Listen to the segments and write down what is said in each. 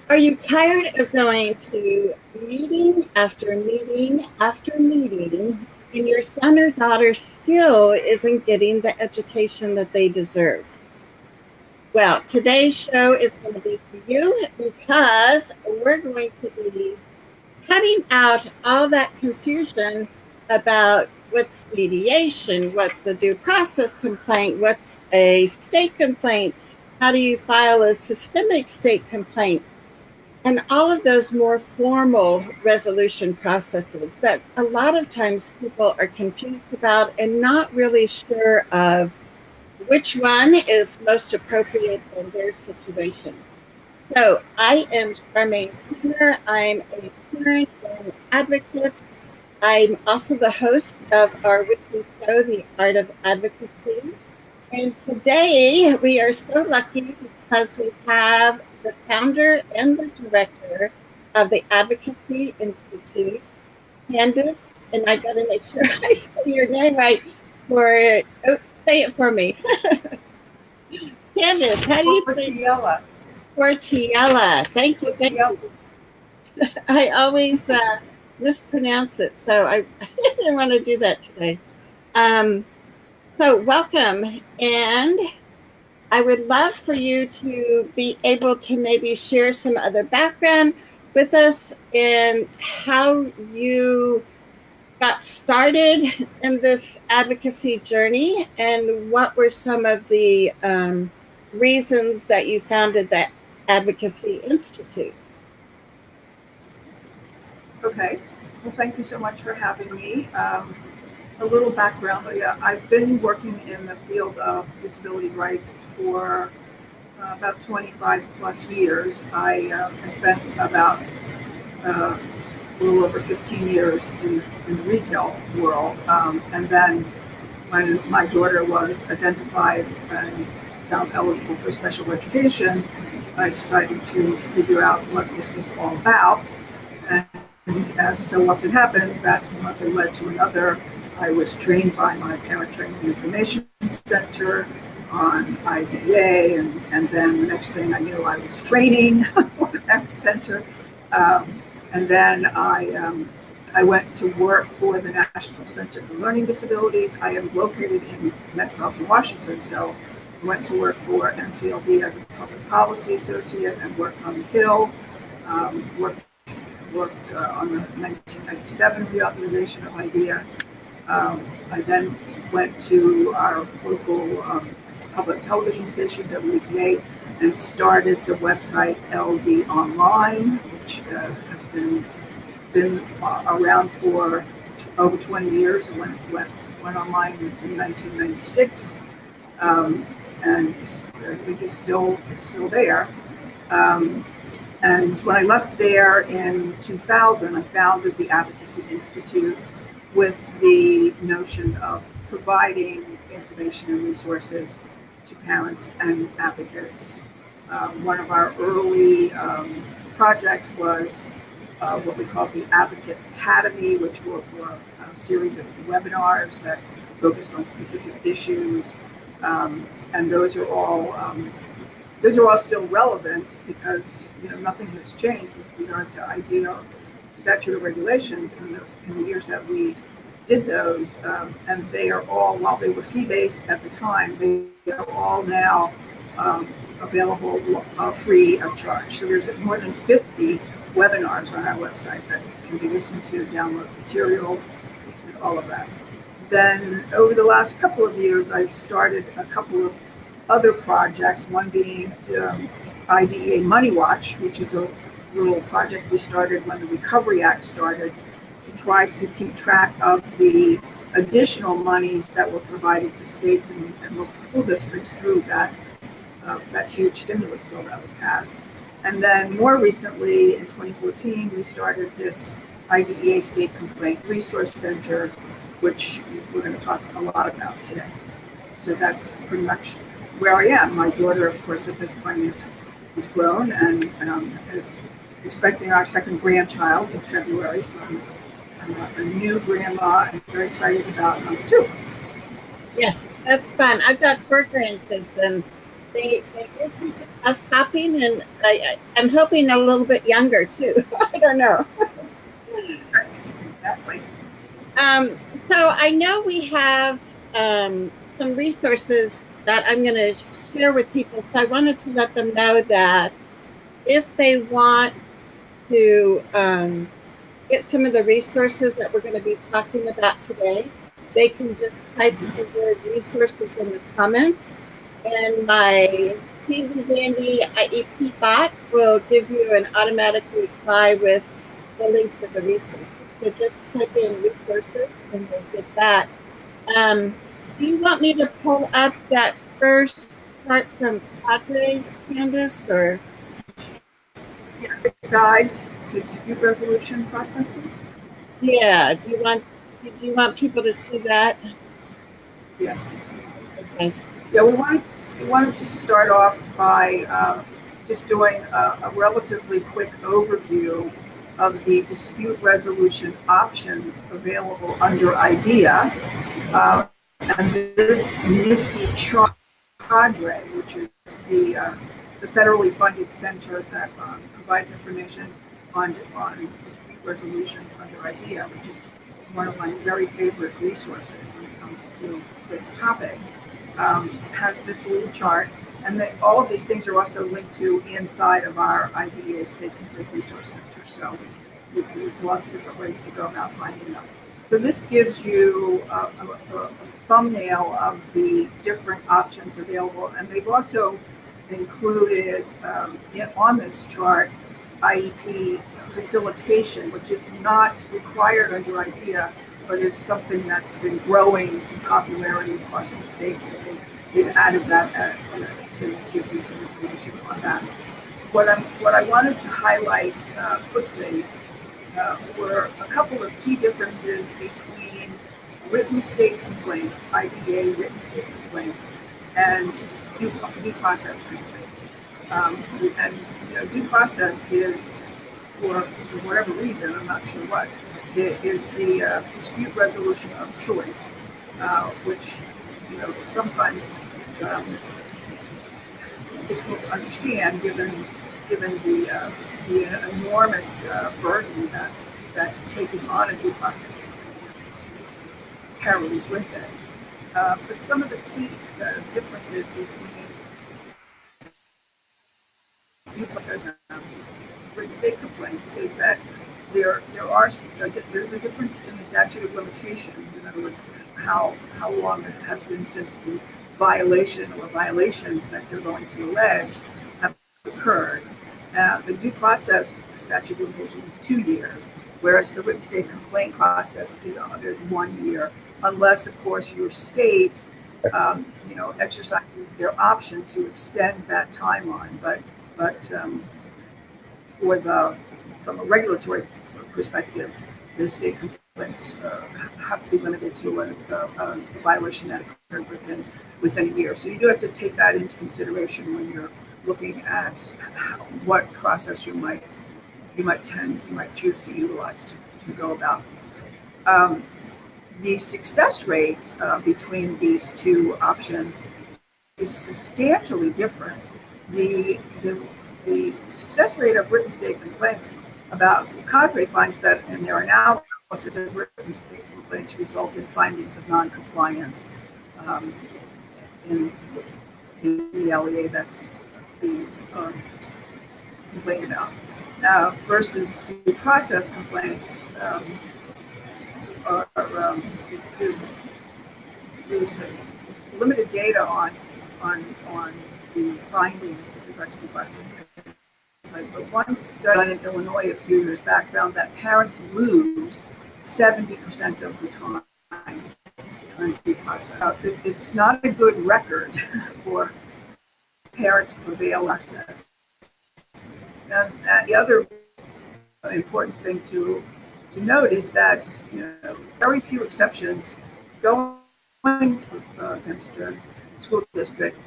Are you tired of going to meeting after meeting after meeting, and your son or daughter still isn't getting the education that they deserve? Well, today's show is going to be for you because we're going to be cutting out all that confusion about what's mediation, what's a due process complaint, what's a state complaint, how do you file a systemic state complaint, and all of those more formal resolution processes that a lot of times people are confused about and not really sure of which one is most appropriate in their situation. So I am Charmaine Turner. I'm a parent and advocate. I'm also the host of our weekly show, The Art of Advocacy. And today we are so lucky because we have the founder and the director of the Advocacy Institute, Candace, and I got to make sure I say your name right. Say it for me. Candace, how do you say? Cortiella. Cortiella. Thank you. Thank you. I always mispronounce it, so I didn't want to do that today. So welcome, and I would love for you to be able to maybe share some other background with us in how you got started in this advocacy journey and what were some of the reasons that you founded the Advocacy Institute. Okay. Well, thank you so much for having me. A little background. Yeah, I've been working in the field of disability rights for about 25 plus years. I spent about a little over 15 years in the retail world. And then when my daughter was identified and found eligible for special education, I decided to figure out what this was all about. And as so often happens, that one thing led to another. I was trained by my Parent Training Information Center on IDA, and then the next thing I knew, I was training for the Parent Center. And then I went to work for the National Center for Learning Disabilities. I am located in Metropolitan Washington, so I went to work for NCLD as a public policy associate and worked on the Hill, worked on the 1997 reauthorization of IDEA. I then went to our local public television station, WTA, and started the website LD Online, which has been around for over 20 years. It went online in 1996, and I think it's still there. And when I left there in 2000, I founded the Advocacy Institute with the notion of providing information and resources to parents and advocates. One of our early projects was what we called the Advocate Academy, which were a series of webinars that focused on specific issues. And those are all still relevant because nothing has changed with regard to IDEA statute of regulations in the years that we did those, and they are all, while they were fee-based at the time, they are all now available free of charge. So there's more than 50 webinars on our website that can be listened to, download materials, and all of that. Then over the last couple of years, I've started a couple of other projects, one being IDEA Money Watch, which is a little project we started when the Recovery Act started to try to keep track of the additional monies that were provided to states and local school districts through that huge stimulus bill that was passed. And then more recently, in 2014, we started this IDEA State Complaint Resource Center, which we're going to talk a lot about today. So that's pretty much where I am. My daughter, of course, at this point is grown and is expecting our second grandchild in February. So I'm a new grandma and very excited about number two. Yes, that's fun. I've got 4 grandkids, and they do keep us hopping, and I'm hoping a little bit younger too. I don't know. Right, exactly. So I know we have some resources that I'm going to share with people. So I wanted to let them know that if they want to get some of the resources that we're going to be talking about today, they can just type the word resources in the comments, and my handy dandy IEP bot will give you an automatic reply with the link to the resources. So just type in resources and you'll get that. Do you want me to pull up that first part from Cadre, Candace, or? Yeah, guide to dispute resolution processes. Yeah, do you want people to see that? Yes. Okay. Yeah, we wanted to start off by just doing a relatively quick overview of the dispute resolution options available under IDEA. And this nifty chart, Cadre, which is the federally funded center that provides information on dispute resolutions under IDEA, which is one of my very favorite resources when it comes to this topic, has this little chart. And all of these things are also linked to inside of our IDEA State Complete Resource Center. So there's lots of different ways to go about finding them. So this gives you a thumbnail of the different options available. And they've also included on this chart IEP facilitation, which is not required under IDEA, but is something that's been growing in popularity across the states. So they've added that to give you some information on that. What I wanted to highlight quickly were a couple of key differences between written state complaints, IDA written state complaints, and due process complaints. And due process is, for whatever reason, I'm not sure what, it is the dispute resolution of choice, which sometimes difficult to understand given the enormous burden that taking on a due process carries with it. But some of the key differences between due process and written state complaints is that there's a difference in the statute of limitations. In other words, how long it has been since the violation or violations that you're going to allege have occurred. The due process statute of limitations is 2 years, whereas the written state complaint process is 1 year, unless, of course, your state exercises their option to extend that timeline. But from a regulatory perspective, the state complaints have to be limited to a violation that occurred within a year. So you do have to take that into consideration when you're looking at what process you might choose to utilize to go about. The success rate between these two options is substantially different. The success rate of written state complaints, about Cadre finds that in their analysis of written state complaints result in findings of noncompliance in the LEA that's being complained about. Versus due process complaints, there's limited data on the findings with regard to due process. But one study done in Illinois a few years back found that parents lose 70% of the time on due process. It's not a good record for parents to prevail access. And the other important thing to note is that very few exceptions going against a school district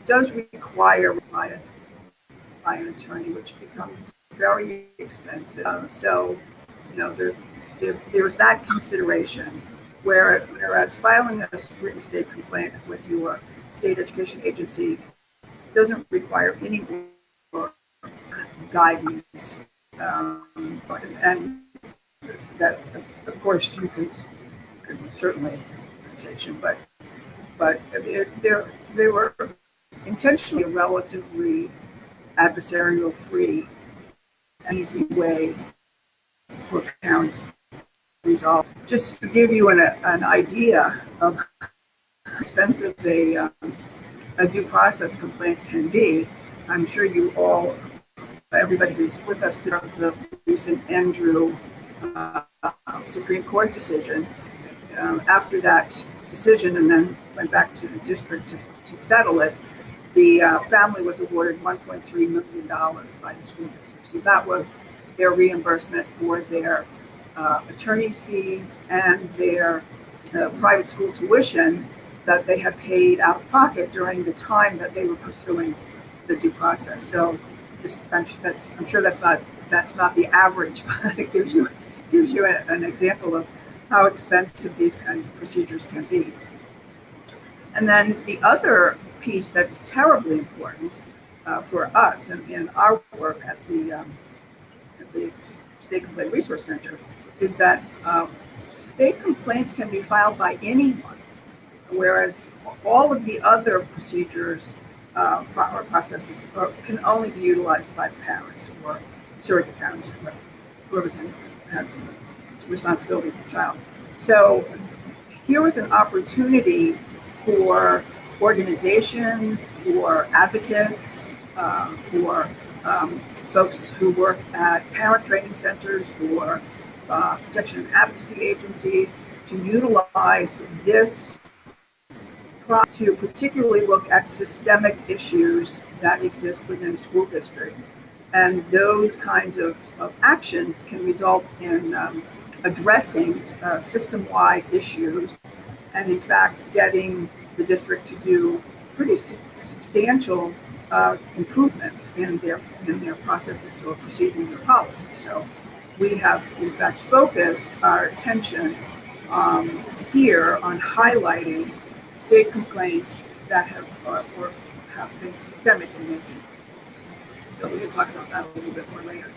does require by an attorney, which becomes very expensive. So there's that consideration. Whereas filing a written state complaint with your state education agency doesn't require any more guidance, and that, of course, you can certainly meditation, but they were intentionally a relatively adversarial-free, easy way for parents to resolve. Just to give you an idea of how expensive a due process complaint can be, I'm sure you all, everybody who's with us today, the recent Andrew Supreme Court decision. After that decision, and then went back to the district to settle it, the family was awarded $1.3 million by the school district. So that was their reimbursement for their attorney's fees and their private school tuition that they had paid out of pocket during the time that they were pursuing the due process. So I'm sure that's not the average, but it gives you an example of how expensive these kinds of procedures can be. And then the other piece that's terribly important for us in our work at the State Complaint Resource Center is that state complaints can be filed by anyone, whereas all of the other procedures or processes can only be utilized by the parents or surrogate parents, or whoever has the responsibility for the child. So here was an opportunity for organizations, for advocates, for folks who work at parent training centers or protection and advocacy agencies to utilize this to particularly look at systemic issues that exist within a school district. And those kinds of actions can result in addressing system-wide issues, and in fact getting the district to do pretty substantial improvements in their processes or procedures or policies. So we have in fact focused our attention here on highlighting state complaints that have been systemic in nature. So we can talk about that a little bit more later.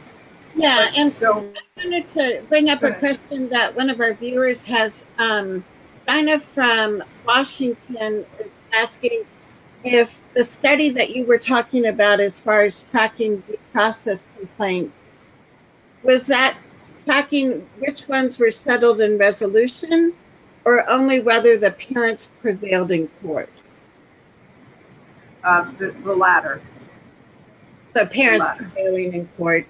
Yeah, and so I wanted to bring up a question that one of our viewers has, Dinah from Washington is asking if the study that you were talking about as far as tracking due process complaints, was that tracking which ones were settled in resolution or only whether the parents prevailed in court? The latter. So parents prevailing in court.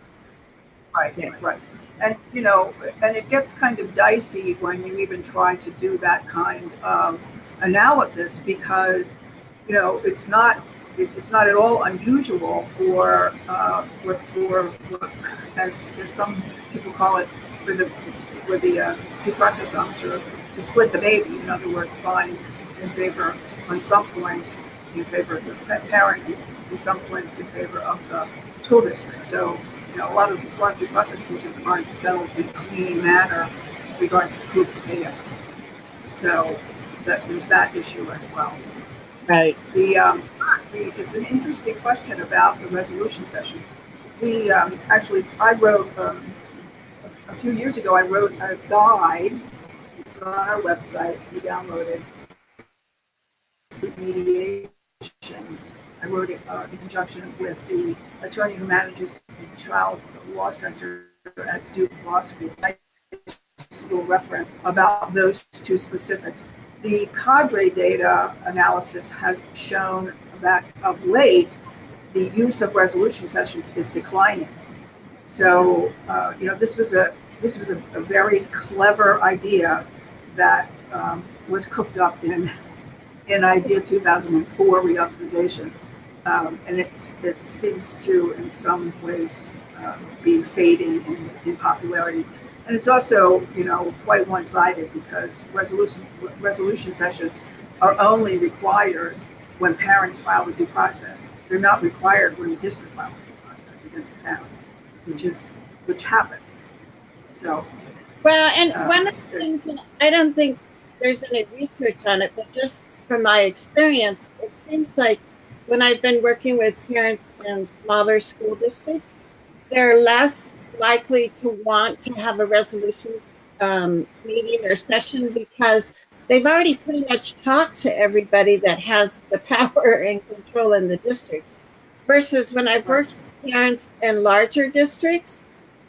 Right, yeah. Right. And, and it gets kind of dicey when you even try to do that kind of analysis because, it's not at all unusual for as some people call it, for the due process officer to split the baby. In other words, find in favor on some points in favor of the parent, in some points in favor of the school district. So, a lot of due process cases aren't settled in a clean manner with regard to proof of data. So there's that issue as well. Right. It's an interesting question about the resolution session. I wrote a few years ago. I wrote a guide. It's on our website. We downloaded mediation. I wrote it in conjunction with the attorney who manages the Child Law Center at Duke Law School. I will reference about those two specifics. The cadre data analysis has shown that of late, the use of resolution sessions is declining. So, this was a very clever idea that was cooked up in IDEA 2004 reauthorization. And it seems to, in some ways, be fading in popularity. And it's also, quite one-sided because resolution sessions are only required when parents file the due process. They're not required when the district files the due process against a parent, which happens. So, well, and one of the things, and I don't think there's any research on it, but just from my experience, it seems like when I've been working with parents in smaller school districts, they're less likely to want to have a resolution meeting or session because they've already pretty much talked to everybody that has the power and control in the district. Versus when I've Right. worked with parents in larger districts,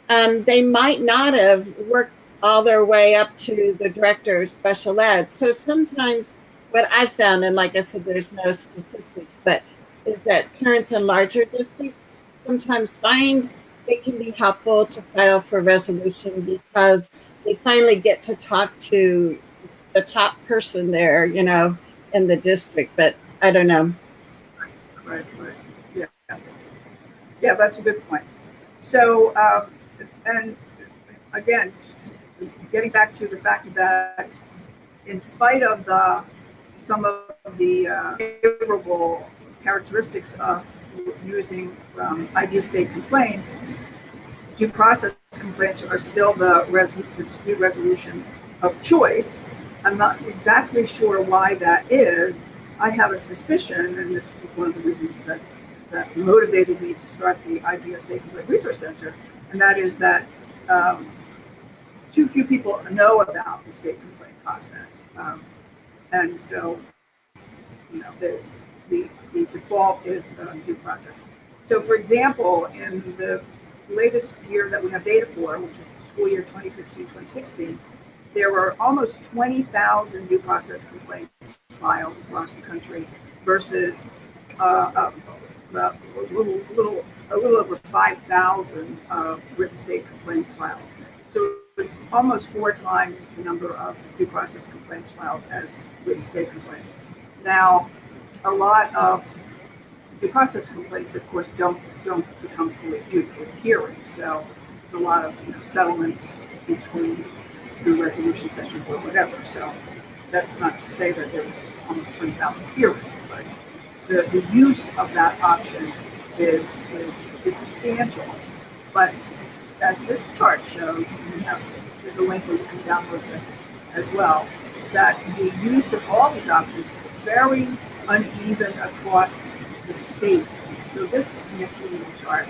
they might not have worked all their way up to the director of special ed. So sometimes what I've found, and like I said, there's no statistics, but is that parents in larger districts sometimes find it can be helpful to file for resolution because they finally get to talk to the top person there, in the district. But I don't know. Right. Right. Yeah. Yeah, that's a good point. So, and again, getting back to the fact that in spite of some of the favorable characteristics of using idea state complaints, due process complaints are still the dispute resolution of choice. I'm not exactly sure why that is. I have a suspicion, and this was one of the reasons that motivated me to start the Idea State Complaint Resource Center, and that is that too few people know about the state complaint process. And so, the default is due process. So, for example, in the latest year that we have data for, which was school year 2015-2016, there were almost 20,000 due process complaints filed across the country versus a little over 5,000 written state complaints filed. So it was almost 4 times the number of due process complaints filed as written state complaints. Now, a lot of due process complaints, of course, don't become fully adjudicated hearings. So there's a lot of settlements through resolution sessions or whatever. So that's not to say that there was almost 20,000 hearings, but the use of that option is substantial. But as this chart shows, and there's a link where you can download this as well, that the use of all these options is very uneven across the states. So this nifty little chart,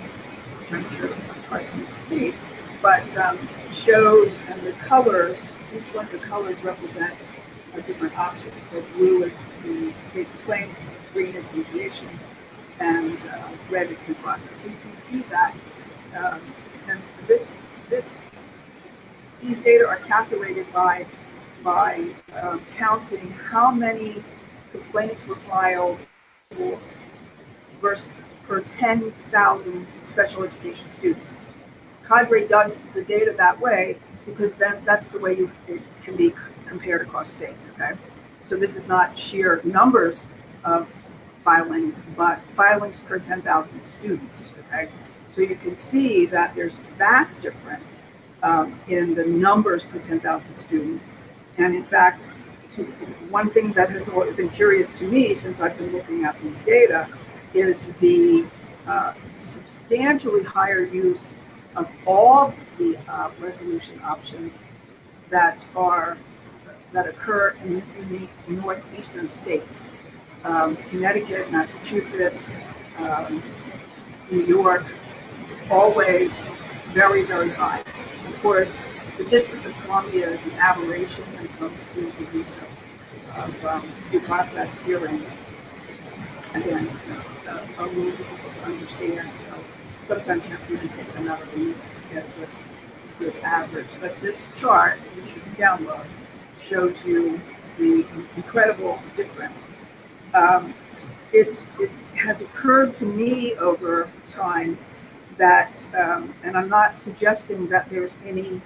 which I'm sure it's hard for you to see, but shows, and the colors, each one of the colors represent a different option. So blue is the state complaints, green is mediation, and red is due process. So you can see that, and these data are calculated by counting how many complaints were filed per 10,000 special education students. Cadre does the data that way because that's the way it can be compared across states. Okay, so this is not sheer numbers of filings, but filings per 10,000 students. Okay, so you can see that there's vast difference in the numbers per 10,000 students, and in fact, one thing that has been curious to me since I've been looking at these data is the substantially higher use of all the resolution options that occur in the northeastern states, Connecticut, Massachusetts, New York, always very, very high. Of course, the District of Columbia is an aberration when it comes to the use of due process hearings. Again, a little difficult to understand, so sometimes you have to even take them out of the mix to get a good average. But this chart, which you can download, shows you the incredible difference. It has occurred to me over time that, and I'm not suggesting that there's any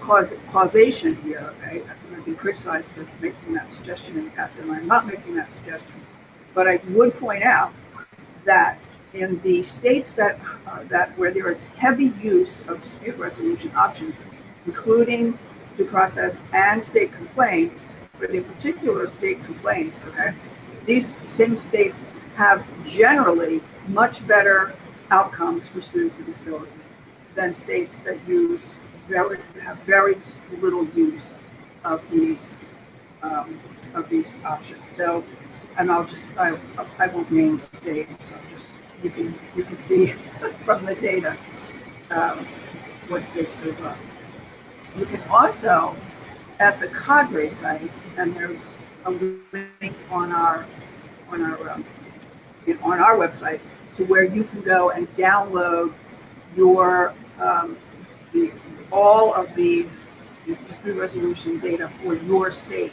causation here, okay? Because I've been criticized for making that suggestion in the past, and I'm not making that suggestion. But I would point out that in the states that where there is heavy use of dispute resolution options, including due process and state complaints, but in particular state complaints, okay, these same states have generally much better outcomes for students with disabilities than states that have very little use of these options. So and I won't name states. You can see from the data what states those are. You can also, at the Cadre site, and there's a link on our website to where you can go and download your the all of the dispute resolution data for your state,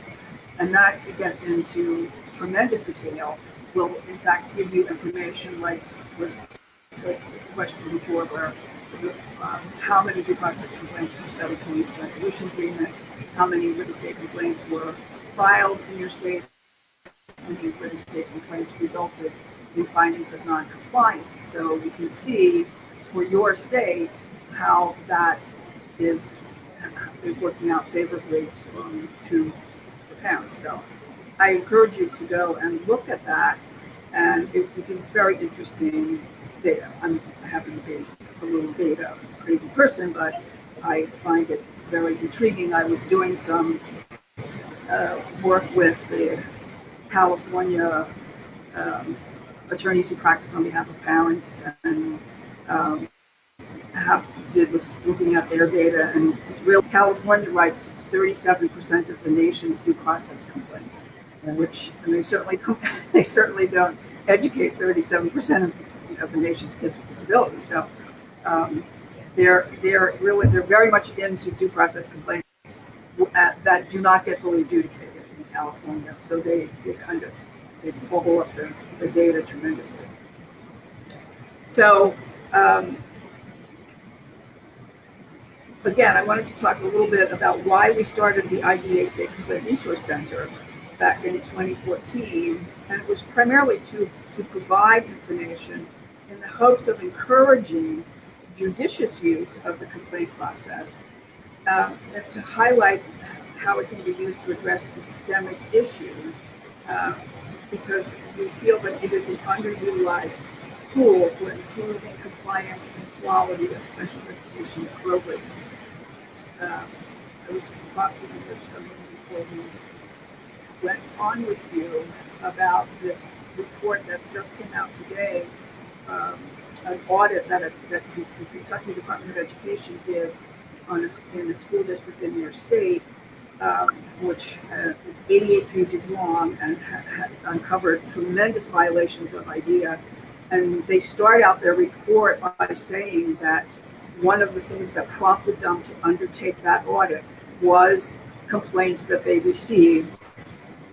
and that gets into tremendous detail. Will in fact give you information like with the question before, where how many due process complaints were settled through resolution agreements, how many written state complaints were filed in your state, and the written state complaints resulted in findings of non-compliance. So you can see for your state how that is working out favorably to parents. So I encourage you to go and look at that, and because it's very interesting data. I happen to be a little data crazy person, but I find it very intriguing. I was doing some work with the California attorneys who practice on behalf of parents, and was looking at their data, and real California writes 37% of the nation's due process complaints, and they certainly don't educate 37% of the nation's kids with disabilities. So they're very much into due process complaints that do not get fully adjudicated in California. So they bubble up the data tremendously. So again, I wanted to talk a little bit about why we started the IDA State Complaint Resource Center back in 2014, and it was primarily to provide information in the hopes of encouraging judicious use of the complaint process, and to highlight how it can be used to address systemic issues, because we feel that it is an underutilized tool for improving compliance and quality of special education programs. I was just talking with someone before we went on with you about this report that just came out today, an audit that the Kentucky Department of Education did in a school district in their state, which is 88 pages long and had uncovered tremendous violations of IDEA. And they start out their report by saying that one of the things that prompted them to undertake that audit was complaints that they received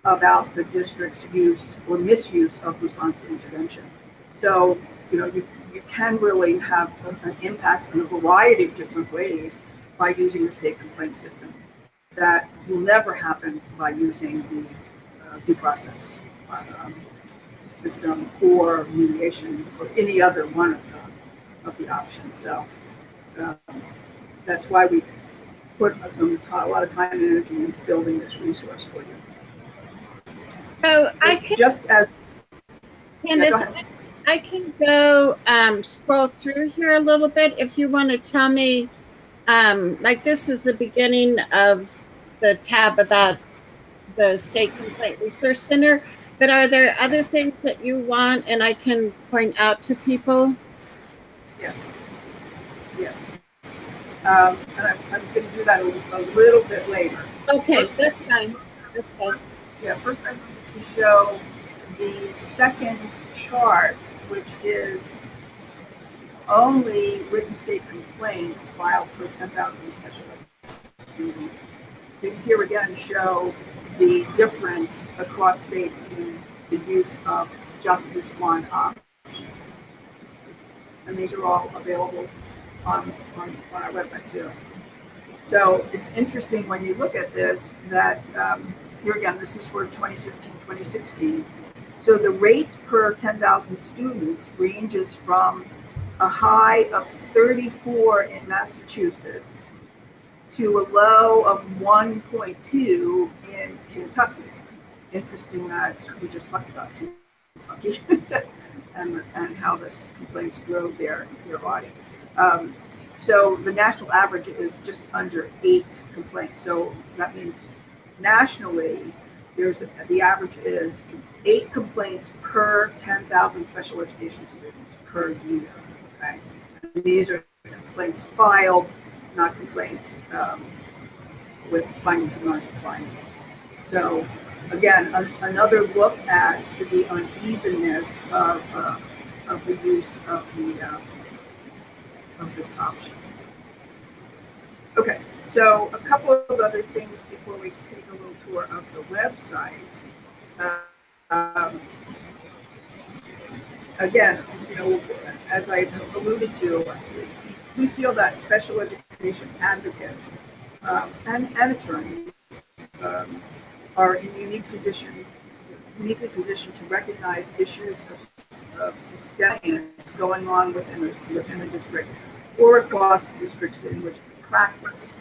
about the district's use or misuse of response to intervention. So, you can really have an impact in a variety of different ways by using the state complaint system. That will never happen by using the due process system or mediation or any other one of the options. So that's why we've put a lot of time and energy into building this resource for you. So Candace, I can go scroll through here a little bit if you want to tell me, like this is the beginning of the tab about the State Complaint Resource Center, but are there other things that you want and I can point out to people? Yes. And I was going to do that a little bit later. Okay, that's fine. Yeah, first I need to show the second chart, which is only written state complaints filed per 10,000 special ed students. To here again show the difference across states in the use of just this one option. And these are all available on our website too. So it's interesting when you look at this that here again, this is for 2015-2016. So the rate per 10,000 students ranges from a high of 34 in Massachusetts to a low of 1.2 in Kentucky. Interesting that we just talked about Kentucky and how this complaints drove their audit. So the national average is just under 8 complaints. So that means nationally, the average is 8 complaints per 10,000 special education students per year. Okay, and these are complaints filed, not complaints with findings of non-compliance. So again, another look at the unevenness of the use of this option. Okay, so a couple of other things before we take a little tour of the website. Again, as I alluded to, we feel that special education advocates and attorneys are in uniquely positioned to recognize issues of systemic going on within a district or across districts in which we practice.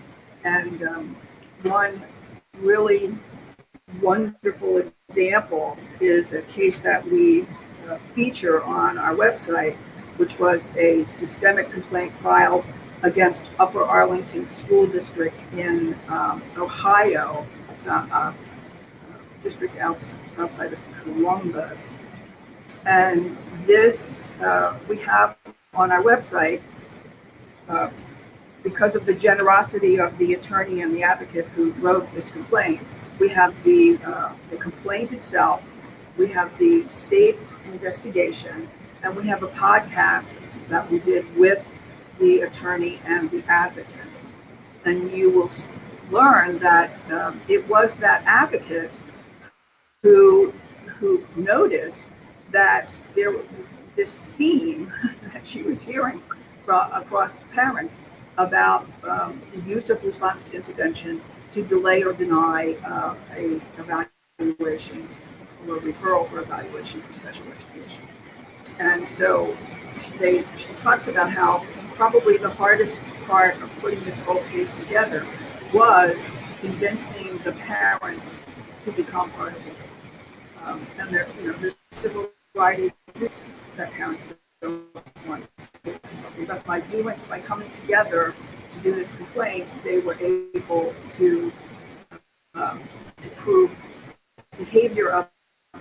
And one really wonderful example is a case that we feature on our website, which was a systemic complaint filed against Upper Arlington School District in Ohio. It's a district outside of Columbus. And this we have on our website because of the generosity of the attorney and the advocate who drove this complaint. We have the complaint itself, we have the state's investigation, and we have a podcast that we did with the attorney and the advocate. And you will learn that it was that advocate who noticed that this theme that she was hearing across parents about the use of response to intervention to delay or deny a evaluation or referral for evaluation for special education. And so she talks about how probably the hardest part of putting this whole case together was convincing the parents to become part of the case. And there's a civil variety of groups that parents don't want to stick to something, but by coming together to do this complaint, they were able to prove behavior of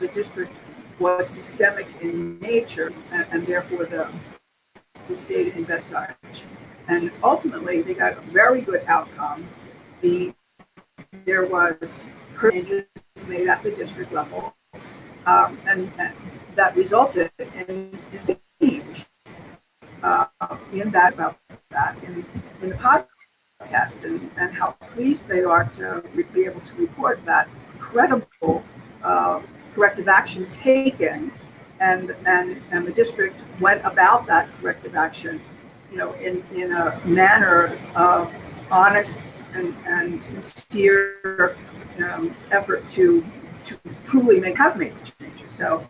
the district was systemic in nature, and therefore the state investigated. And ultimately, they got a very good outcome. There was changes made at the district level, and that resulted in change in the podcast, and how pleased they are to be able to report that credible corrective action taken, and the district went about that corrective action, in a manner of honest and sincere effort to truly have made changes. So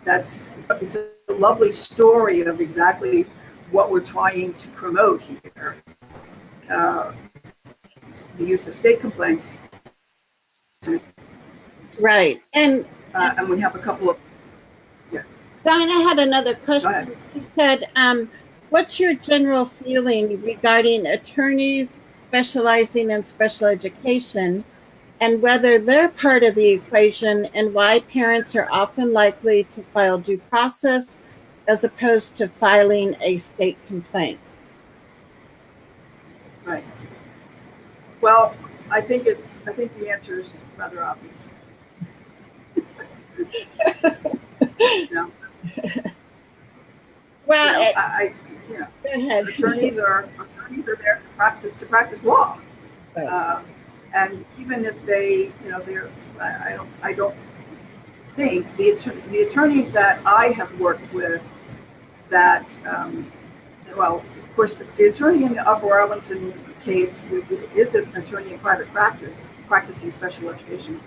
it's a lovely story of exactly what we're trying to promote here. The use of state complaints. Right. And we have a couple of, yeah. Diana had another question. Go ahead. She said, what's your general feeling regarding attorneys specializing in special education and whether they're part of the equation, and why parents are often likely to file due process as opposed to filing a state complaint? Right. Well, I think the answer is rather obvious. No. Well, go ahead. Attorneys are there to practice law, right. And even if they, I don't think the attorneys that I have worked with that, well, of course, the attorney in the Upper Arlington case is an attorney in private practice, practicing special education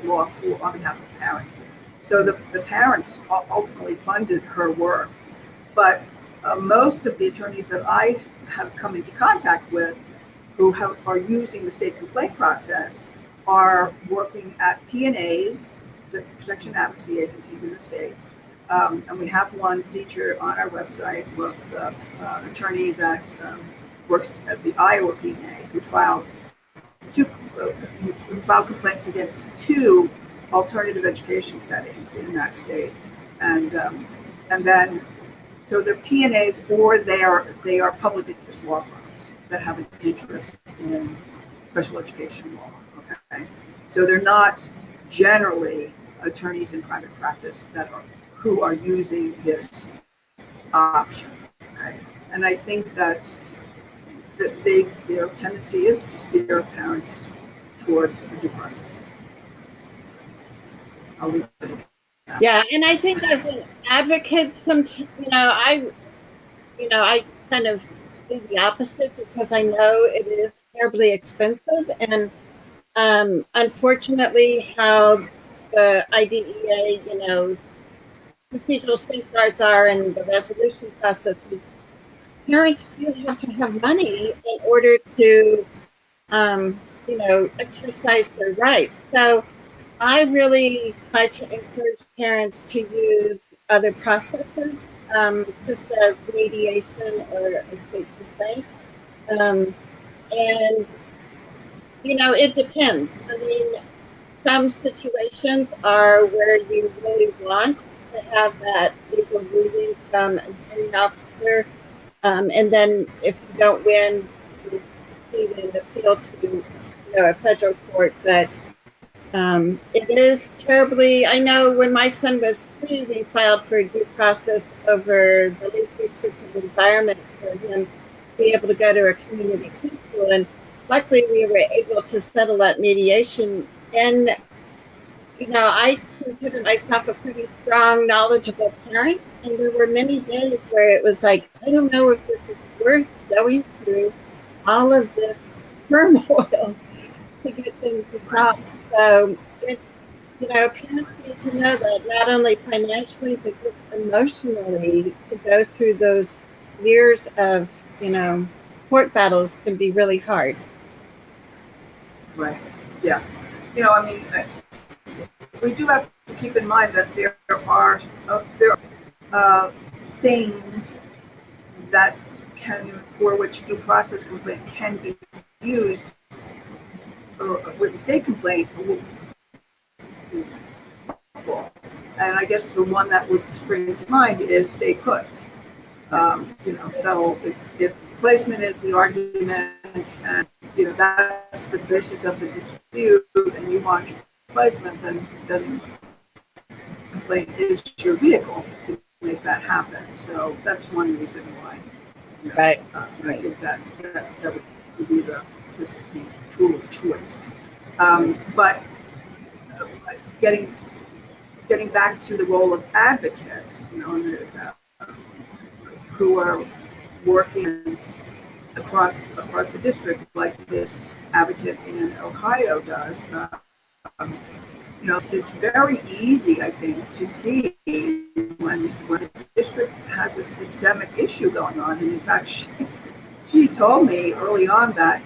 law on behalf of parents. So the parents ultimately funded her work, but most of the attorneys that I have come into contact with who are using the state complaint process are working at P&As, protection advocacy agencies in the state. And we have one featured on our website with an attorney that works at the Iowa P&A, who filed who filed complaints against 2 alternative education settings in that state, and then so they're P&As, or they are public interest law firms that have an interest in special education law. Okay, so they're not generally attorneys in private practice who are using this option. Okay, and I think that their tendency is to steer parents towards the due process system. I'll leave it at that. Yeah, and I think as an advocate, I kind of do the opposite because I know it is terribly expensive, and unfortunately, how the IDEA, procedural safeguards are and the resolution processes, parents do have to have money in order to, exercise their rights. So I really try to encourage parents to use other processes, such as mediation or a state complaint. And, it depends. I mean, some situations are where you really want to have that legal ruling from a hearing officer. And then if you don't win, you proceed and appeal to a federal court. But it is terribly, I know when my son was 3, we filed for due process over the least restrictive environment for him to be able to go to a community preschool. And luckily we were able to settle that mediation. And, I consider myself a pretty strong, knowledgeable parent. And there were many days where it was like, I don't know if this is worth going through all of this turmoil to get things resolved. So, parents need to know that not only financially, but just emotionally, to go through those years of, court battles can be really hard. Right. Yeah. We do have to keep in mind that there are things that for which due process complaint can be used, or with state complaint. And I guess the one that would spring to mind is stay put. So if placement is the argument, and that's the basis of the dispute, and you want placement, then complaint is your vehicle to make that happen. So that's one reason why. Right. I think that would be the tool of choice. But getting back to the role of advocates, who are working across the district, like this advocate in Ohio does. It's very easy, I think, to see when the district has a systemic issue going on. And in fact, she told me early on that,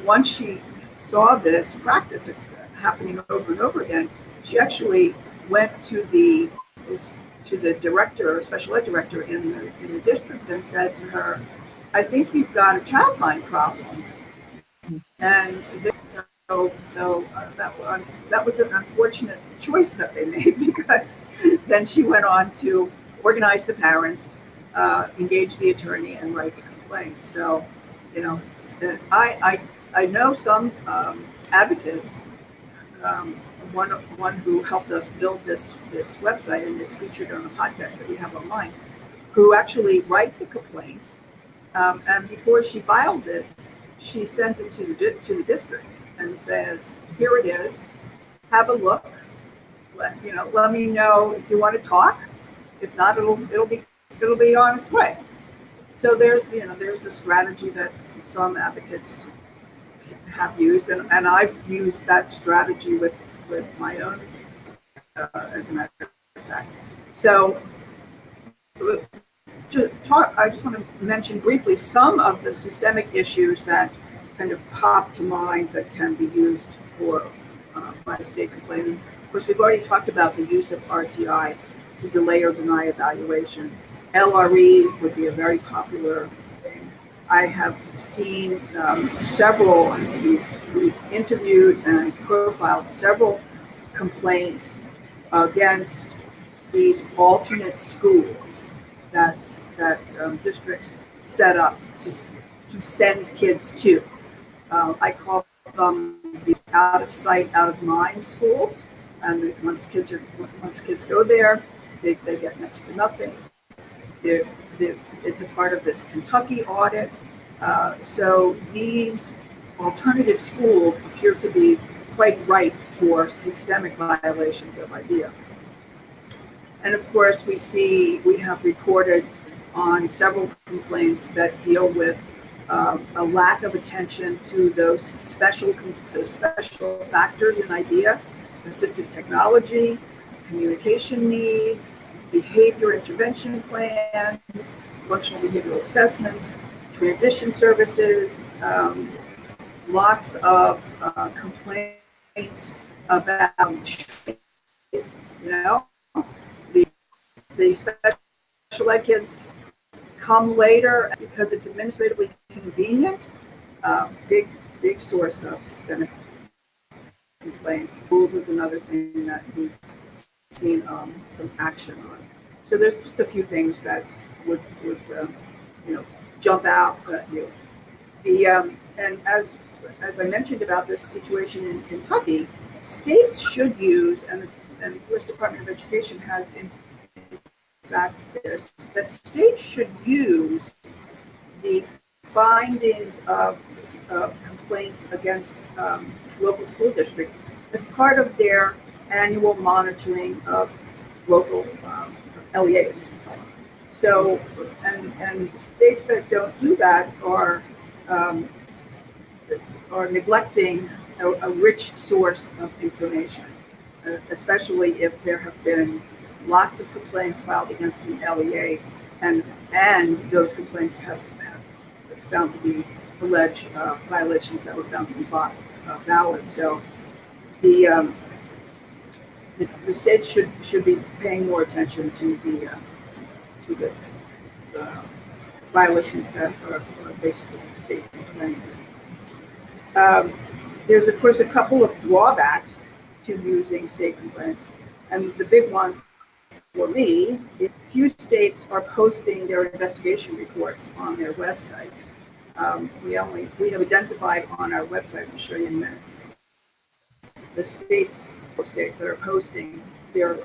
once she saw this practice happening over and over again, she actually went to the director, special ed director in the district, and said to her, "I think you've got a child find problem." And that was an unfortunate choice that they made, because then she went on to organize the parents, engage the attorney, and write the complaint. So, I know some advocates. One who helped us build this website and is featured on a podcast that we have online, who actually writes a complaint, and before she files it, she sends it to the district and says, "Here it is. Have a look. Let me know if you want to talk. If not, it'll be on its way." So there's a strategy that some advocates have used, and I've used that strategy with my own, as a matter of fact. So I just want to mention briefly some of the systemic issues that kind of pop to mind that can be used by the state complainant. Of course, we've already talked about the use of RTI to delay or deny evaluations. LRE would be a very popular thing. I have seen several, we've interviewed and profiled several complaints against these alternate schools that districts set up to send kids to. I call them the out of sight, out of mind schools. And once kids go there, they get next to nothing. It's a part of this Kentucky audit. So these alternative schools appear to be quite ripe for systemic violations of IDEA. And of course, we have reported on several complaints that deal with a lack of attention to those special factors in IDEA: assistive technology, communication needs, behavior intervention plans, functional behavioral assessments, transition services, lots of complaints about, the special ed kids come later because it's administratively convenient. Big source of systemic complaints. Schools is another thing that we've seen some action on. So there's just a few things that would jump out at you. And as I mentioned about this situation in Kentucky, states should use, and the U.S. Department of Education has in fact this, that states should use the findings of complaints against local school district as part of their annual monitoring of local LEAs. So, and states that don't do that are neglecting a rich source of information, especially if there have been lots of complaints filed against an LEA, and those complaints have found to be alleged violations that were found to be valid. So the states should be paying more attention to the violations that are on the basis of state complaints. There's of course a couple of drawbacks to using state complaints, and the big one for me is few states are posting their investigation reports on their websites. We have identified on our website, I'll show you in a minute, the states that are posting their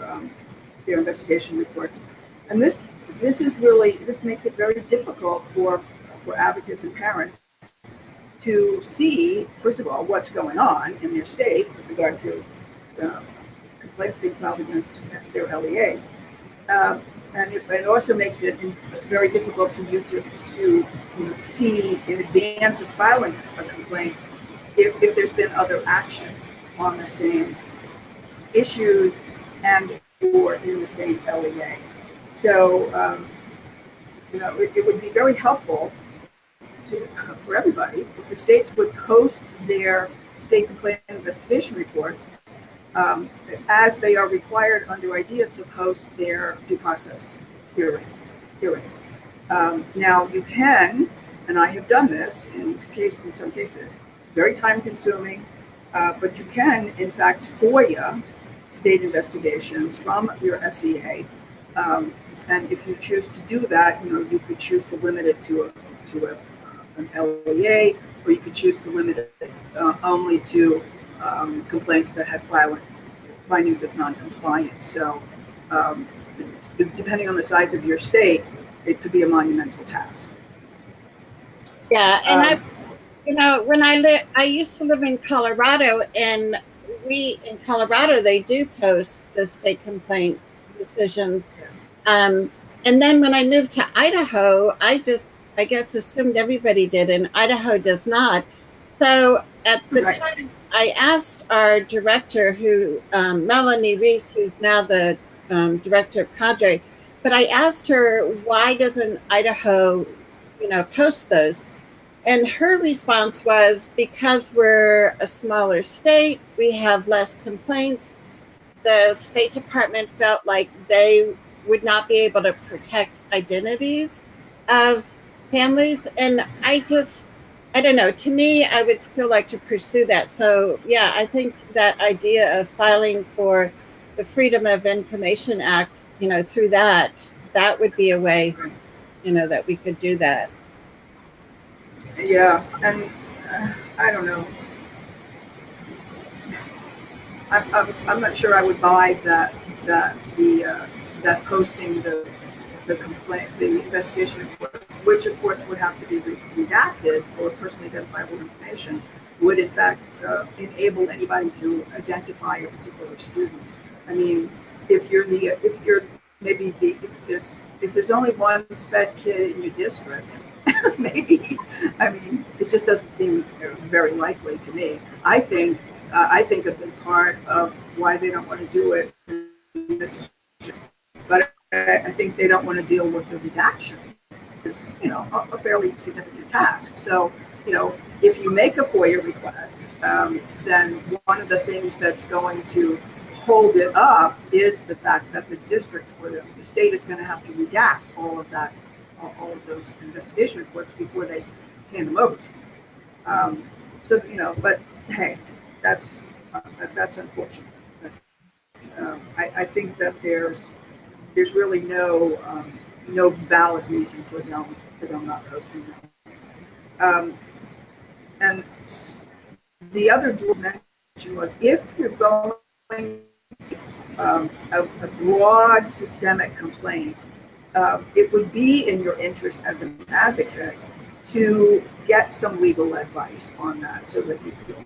investigation reports, and this makes it very difficult for advocates and parents to see, first of all, what's going on in their state with regard to complaints being filed against their LEA. And it also makes it very difficult for you to see in advance of filing a complaint if there's been other action on the same issues and or in the same LEA. So it would be very helpful for everybody if the states would post their state complaint investigation reports as they are required under IDEA to post their due process hearings. Now you can, and I have done this in some cases, it's very time consuming, but you can in fact FOIA state investigations from your SEA, and if you choose to do that, you could choose to limit it to an LEA, or you could choose to limit it only to complaints that had findings of non-compliance. So depending on the size of your state, it could be a monumental task. Yeah, and I used to live in Colorado, and in Colorado they do post the state complaint decisions. Yes. And then when I moved to Idaho, I guess assumed everybody did, and Idaho does not. So at the time, I asked our director, Melanie Reese, who's now the director of Cadre, but I asked her, why doesn't Idaho, post those? And her response was, because we're a smaller state, we have less complaints. The State Department felt like they would not be able to protect identities of families. And I don't know, to me, I would still like to pursue that. So yeah, I think that idea of filing for the Freedom of Information Act, through that would be a way, that we could do that. Yeah, and I don't know. I'm not sure I would buy that posting the complaint, the investigation report, which of course would have to be redacted for personally identifiable information, would in fact enable anybody to identify a particular student. I mean, if there's only one sped kid in your district, maybe. I mean, it just doesn't seem very likely to me. I think a big part of why they don't want to do it is, but I think they don't want to deal with the redaction. It's a fairly significant task. So if you make a FOIA request, then one of the things that's going to hold it up is the fact that the district or the state is going to have to redact all of those investigation reports before they hand them over to you. But hey, that's unfortunate. I think that there's really no valid reason for them not posting them. And the other dimension was, if you're going to a broad systemic complaint, it would be in your interest as an advocate to get some legal advice on that, so that you can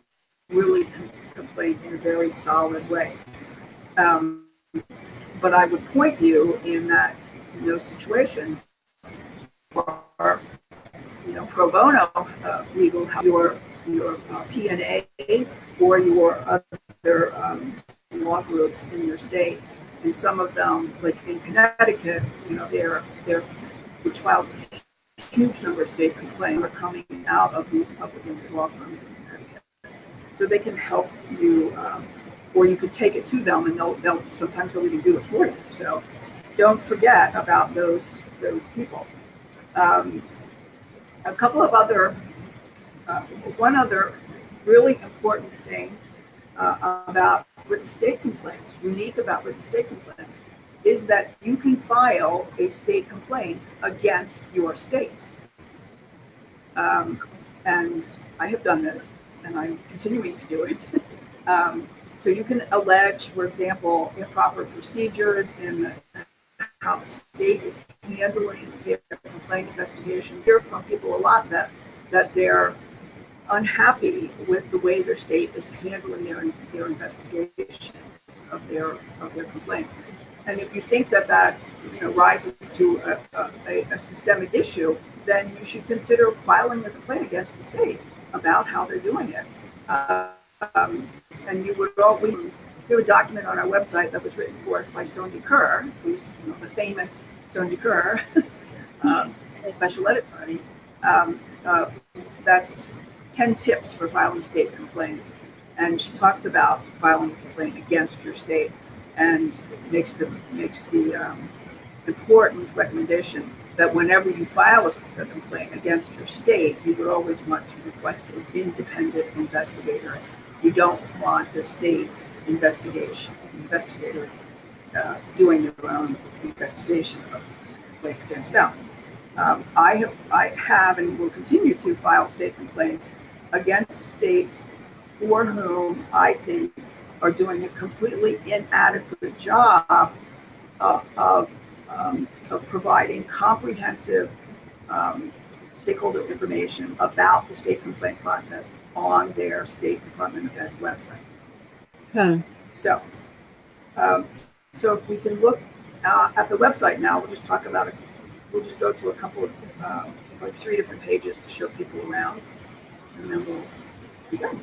really complain in a very solid way. But I would point you in those situations, or pro bono legal help, your P&A or your other law groups in your state. And some of them, like in Connecticut, they're which files a huge number of state complaints, are coming out of these public interest law firms in Connecticut. So they can help you, or you could take it to them, and they'll sometimes they'll even do it for you. So don't forget about those people. A couple of other, one other really important thing about written state complaints, unique about written state complaints, is that you can file a state complaint against your state. And I have done this, and I'm continuing to do it. So you can allege, for example, improper procedures in how the state is handling their complaint investigation. I hear from people a lot that they're unhappy with the way their state is handling their investigation of their complaints. And if you think that rises to a systemic issue, then you should consider filing a complaint against the state about how they're doing it. And we have a document on our website that was written for us by Sonia Kerr, who's the famous Sonia Kerr, special ed attorney. That's 10 tips for filing state complaints, and she talks about filing a complaint against your state, and makes the important recommendation that whenever you file a complaint against your state, you would always want to request an independent investigator. You don't want the state investigator doing their own investigation of this complaint against them. I have and will continue to file state complaints against states for whom I think are doing a completely inadequate job of providing comprehensive stakeholder information about the state complaint process on their State Department of Ed website. So if we can look at the website now, we'll just talk about it. We'll just go to a couple of, like 3 different pages to show people around, and then we'll be done.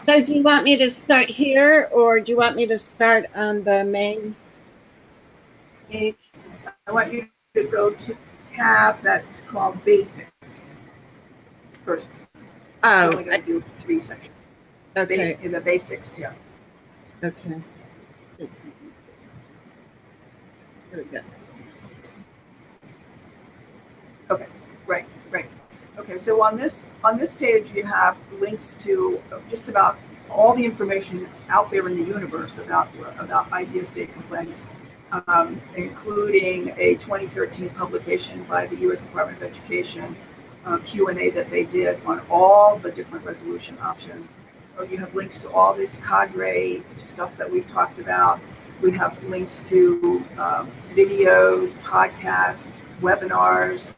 So do you want me to start here, or do you want me to start on the main page? I want you to go to the tab that's called Basics first. Oh, I'm only going to do 3 sections. Okay. In the basics, yeah. Okay. Here we go. Okay, right, right. Okay, so on this page, you have links to just about all the information out there in the universe about idea state complaints, including a 2013 publication by the U.S. Department of Education, Q&A that they did on all the different resolution options. You have links to all this cadre stuff that we've talked about. We have links to videos, podcasts, webinars,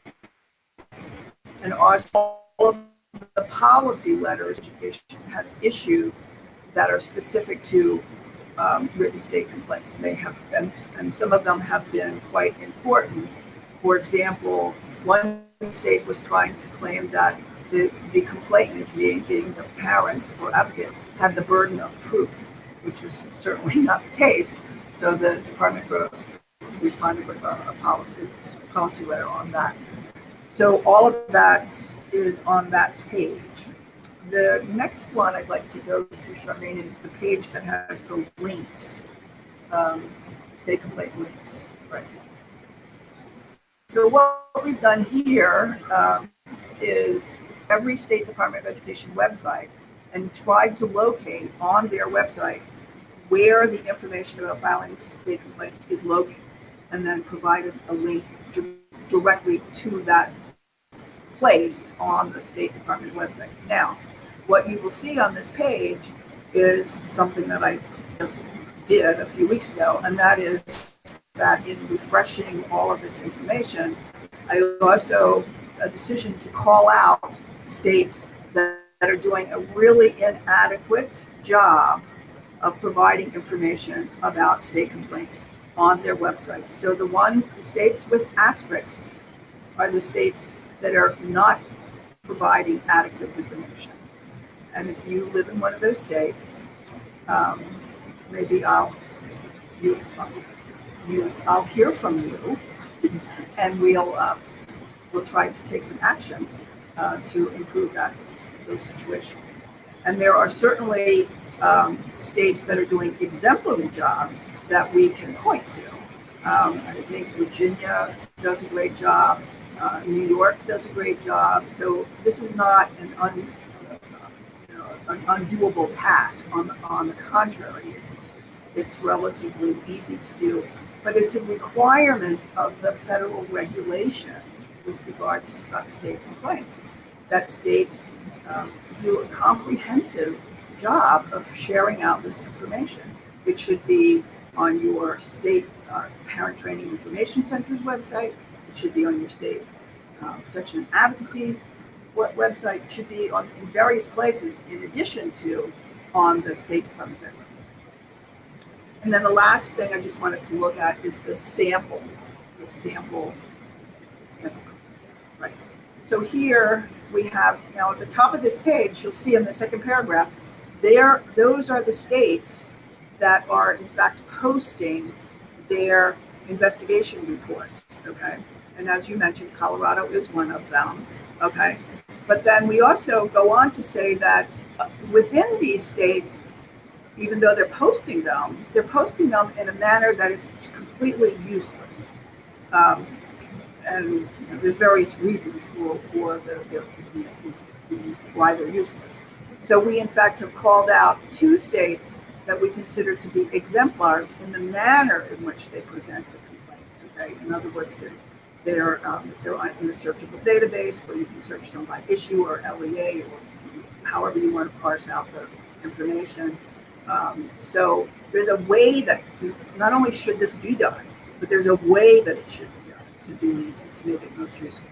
and all of the policy letters education has issued that are specific to written state complaints. And they have, and some of them have been quite important. For example, one state was trying to claim that the complainant, being the parent or advocate, had the burden of proof, which is certainly not the case. So the department responded with a policy letter on that. So all of that is on that page. The next one I'd like to go to, Charmaine, is the page that has the links, state complaint links, right? So what we've done here is every State Department of Education website and tried to locate on their website where the information about filing state complaints is located, and then provided a link directly to that place on the State Department website. Now, what you will see on this page is something that I just did a few weeks ago, and that is that in refreshing all of this information, I also a decision to call out states that are doing a really inadequate job of providing information about state complaints on their websites. So the states with asterisks are the states that are not providing adequate information. And if you live in one of those states, maybe I'll hear from you, and we'll try to take some action to improve those situations. And there are certainly states that are doing exemplary jobs that we can point to. I think Virginia does a great job. New York does a great job. So this is not an undoable task. On the contrary, it's relatively easy to do. But it's a requirement of the federal regulations with regard to state complaints that states do a comprehensive job of sharing out this information. It should be on your state parent training information center's website. It should be on your state protection and advocacy website. It should be in various places in addition to on the State Department website. And then the last thing I just wanted to look at is the samples, the sample complaints, right? So here we have, now at the top of this page, you'll see in the second paragraph, those are the states that are in fact posting their investigation reports, okay? And as you mentioned, Colorado is one of them, okay? But then we also go on to say that within these states, even though they're posting them in a manner that is completely useless. And there's various reasons for why they're useless. So we in fact have called out 2 states that we consider to be exemplars in the manner in which they present the complaints. Okay, in other words, they're in a searchable database where you can search them by issue or LEA or however you want to parse out the information. So there's a way that not only should this be done, but there's a way that it should be done to make it most useful.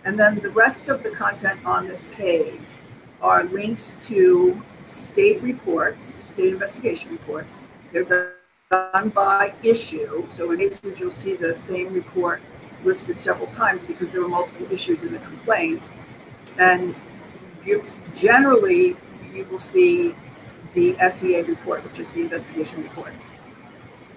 And then the rest of the content on this page are links to state reports, state investigation reports. They're done by issue. So in cases, you'll see the same report listed several times because there were multiple issues in the complaint. And generally, you will see the SEA report, which is the investigation report.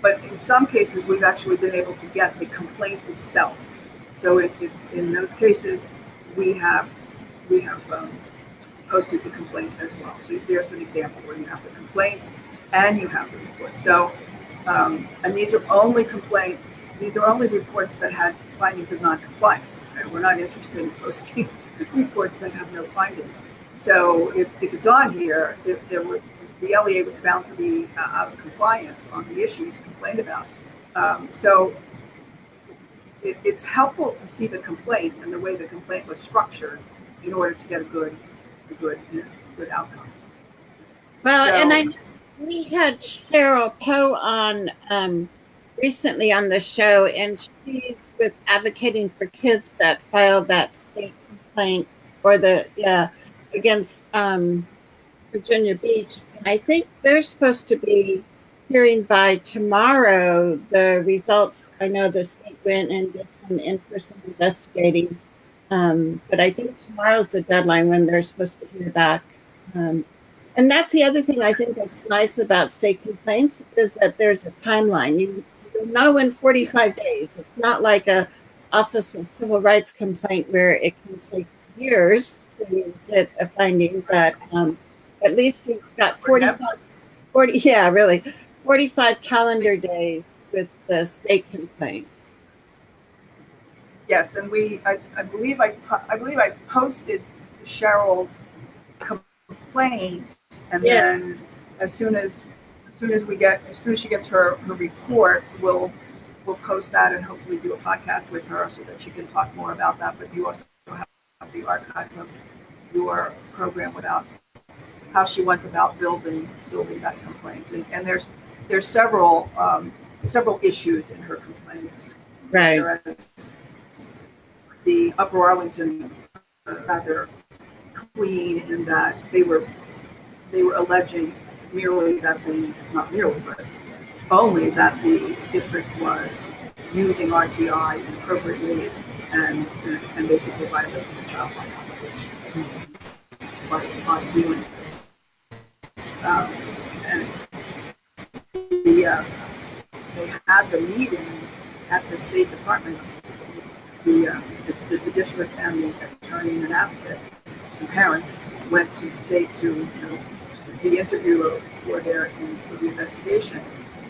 But in some cases, we've actually been able to get the complaint itself. So in those cases, we have posted the complaint as well. So there's an example where you have the complaint and you have the report. So, and these are only complaints these are only reports that had findings of non-compliance. And we're not interested in posting reports that have no findings. So if it's on here, the LEA was found to be out of compliance on the issues complained about. So it's helpful to see the complaint and the way the complaint was structured in order to get a good outcome. Well, so, we had Cheryl Poe on recently on the show, and she's with Advocating for Kids that filed that state complaint against Virginia Beach. And I think they're supposed to be hearing by tomorrow the results. I know the state went and did some in-person investigating, but I think tomorrow's the deadline when they're supposed to hear back. And that's the other thing I think that's nice about state complaints is that there's a timeline. You know in 45 days. It's not like a Office of Civil Rights complaint where it can take years to get a finding, but at least you've got 45 calendar days with the state complaint. Yes, and I believe I posted Cheryl's complaint, and then as soon as she gets her report, we'll post that and hopefully do a podcast with her so that she can talk more about that. But you also have the archive of your program about how she went about building that complaint, and there's several issues in her complaints. Right. Whereas the Upper Arlington rather clean in that they were alleging only that the district was using RTI inappropriately and basically violating the child find obligations by doing it. And they had the meeting at the State Department. The district and the attorney and advocate and parents went to the state to be interviewed for the investigation,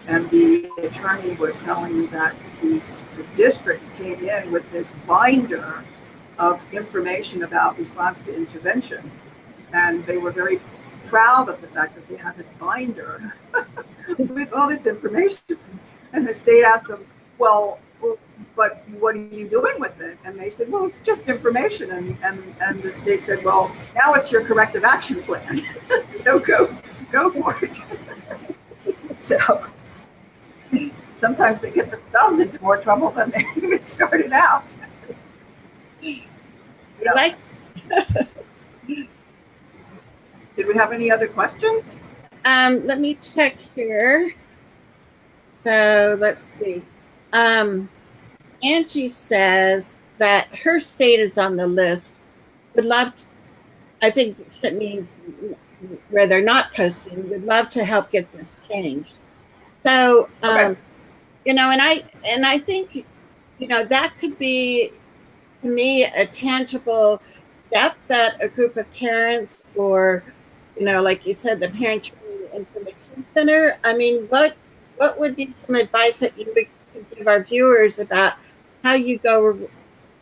and the attorney was telling me that the district came in with this binder of information about response to intervention, and they were very proud of the fact that they had this binder with all this information, and the state asked them, well, but what are you doing with it? And they said, well, it's just information. And the state said, well, now it's your corrective action plan. So go for it. So sometimes they get themselves into more trouble than they even started out. So, did we have any other questions? Let me check here. So let's see. Angie says that her state is on the list. Would love to, I think that means where they're not posting, would love to help get this changed. So, okay. And I think, that could be, to me, a tangible step that a group of parents or, like you said, the Parent Training Information Center. I mean, what would be some advice that you would give our viewers about how you go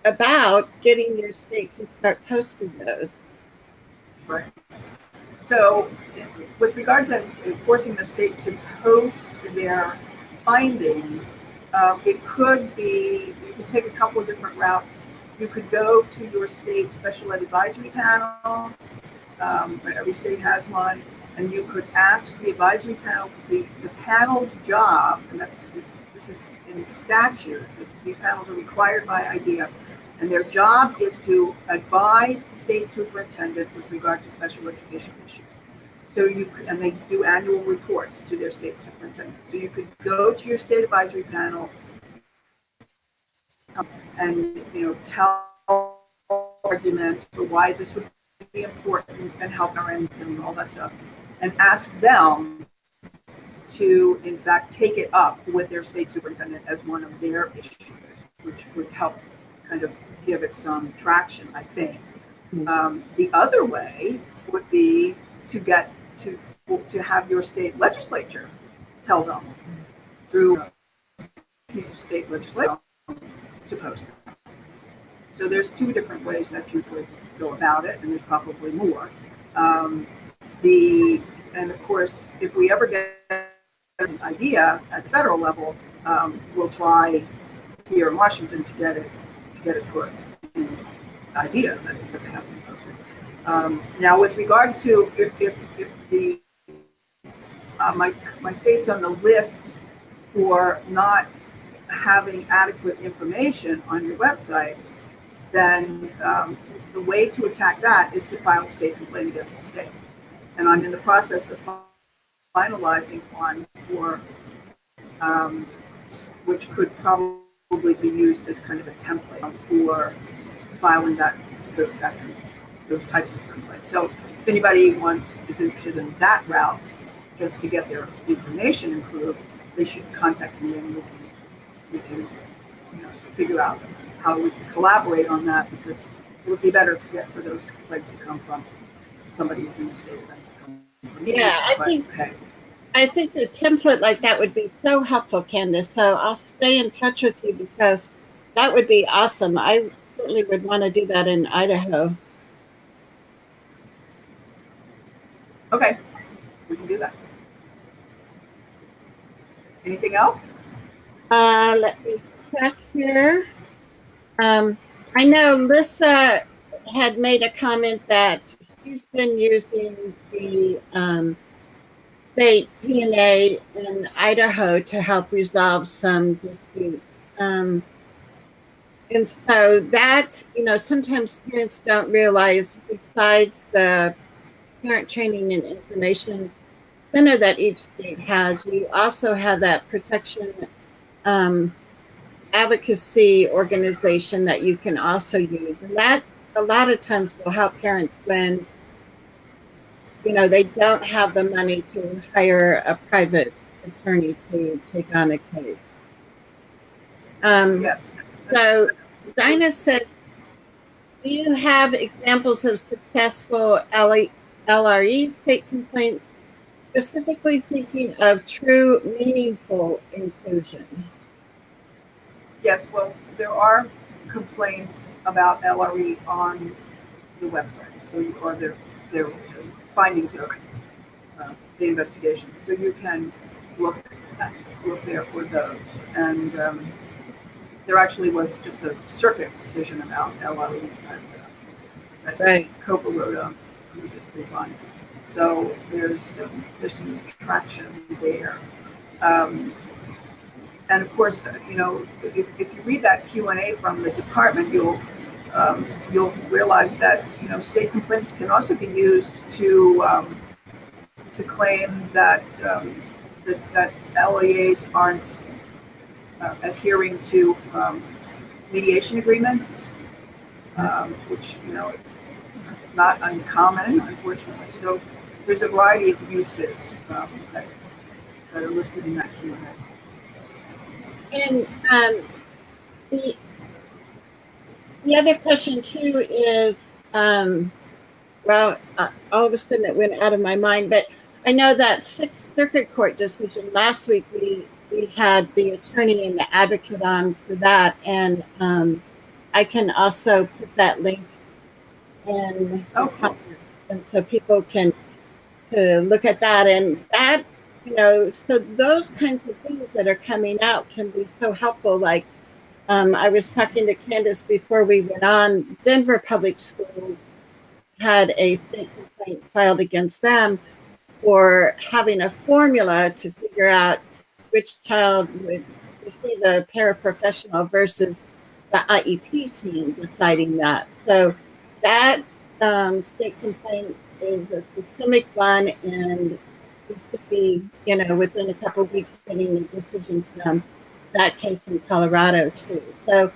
about getting your state to start posting those? Right. So with regard to forcing the state to post their findings, it could be, you could take a couple of different routes. You could go to your state special ed advisory panel. Every state has one. And you could ask the advisory panel, because the panel's job, and this is in statute, these panels are required by IDEA, and their job is to advise the state superintendent with regard to special education issues. So and they do annual reports to their state superintendent. So you could go to your state advisory panel and tell argument for why this would be important and help parents and all that stuff, and ask them to, in fact, take it up with their state superintendent as one of their issues, which would help kind of give it some traction, I think. The other way would be to have your state legislature tell them through piece of state legislation to post them. So there's two different ways that you could go about it, and there's probably more. And of course, if we ever get an idea at the federal level, we'll try here in Washington to get it put in idea that they have to be posted. Now, with regard to if the my state's on the list for not having adequate information on your website, then the way to attack that is to file a state complaint against the state. And I'm in the process of finalizing one for which could probably be used as kind of a template for filing those types of complaints. So if anybody is interested in that route, just to get their information improved, they should contact me, and we can figure out how we can collaborate on that, because it would be better to get for those complaints to come from somebody within the state than to come from me. Yeah, I think the template like that would be so helpful, Candace. So I'll stay in touch with you, because that would be awesome. I certainly would want to do that in Idaho. Okay, we can do that. Anything else? Let me check here. I know Lissa had made a comment that she's been using the state P&A in Idaho to help resolve some disputes. And so that, sometimes parents don't realize, besides the parent training and information center that each state has, you also have that protection advocacy organization that you can also use. And that a lot of times will help parents when, they don't have the money to hire a private attorney to take on a case. Yes. So Dinah says, do you have examples of successful LRE state complaints, specifically thinking of true, meaningful inclusion? Yes, well, there are complaints about LRE on the website. So, or their findings of state investigation. So you can look there for those. And there actually was just a circuit decision about LRE that Right. COPA wrote on this brief on. So there's some traction there. And of course, if you read that Q&A from the department, you'll realize that state complaints can also be used to claim that that LEAs aren't adhering to mediation agreements, which is not uncommon, unfortunately. So there's a variety of uses that are listed in that Q&A. And the other question too is, all of a sudden it went out of my mind, but I know that Sixth Circuit Court decision last week, we had the attorney and the advocate on for that, and I can also put that link in, and so people can look at that, and that. So those kinds of things that are coming out can be so helpful. Like I was talking to Candace before we went on, Denver Public Schools had a state complaint filed against them for having a formula to figure out which child would receive a paraprofessional versus the IEP team deciding that. So that state complaint is a systemic one, and it could be, within a couple of weeks getting a decision from that case in Colorado too. So